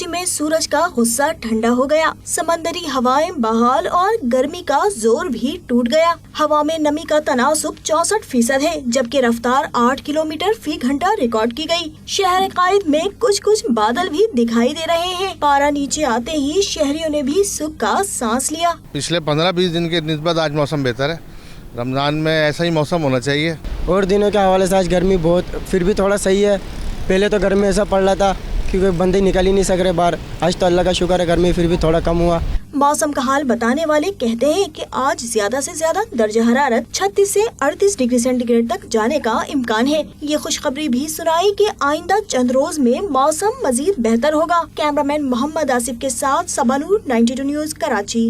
कराची में सूरज का गुस्सा ठंडा हो गया, समंदरी हवाएं बहाल और गर्मी का जोर भी टूट गया। हवा में नमी का तनासुब 64% है, जबकि रफ्तार 8 किलोमीटर फी घंटा रिकॉर्ड की गई। शहर कायद में कुछ बादल भी दिखाई दे रहे हैं। पारा नीचे आते ही शहरियों ने भी सुख का सांस लिया। पिछले 15-20 दिन के निस्बत आज मौसम बेहतर है। रमजान में ऐसा ही मौसम होना चाहिए। और दिनों के हवाले से आज गर्मी बहुत फिर भी थोड़ा सही है। पहले तो गर्मी ऐसा पड़ रहा था क्योंकि बंदे निकल ही नहीं सक रहे बाहर। आज तो अल्लाह का शुक्र है गर्मी फिर भी थोड़ा कम हुआ। मौसम का हाल बताने वाले कहते हैं कि आज ज्यादा से ज्यादा दर्जा हरारत 36 से 38 डिग्री सेंटीग्रेड तक जाने का इम्कान है। ये खुशखबरी भी सुनाई कि आइंदा चंद रोज में मौसम मजीद बेहतर होगा। कैमरामैन मोहम्मद आसिफ के साथ सबा नूर 92 न्यूज़ कराची।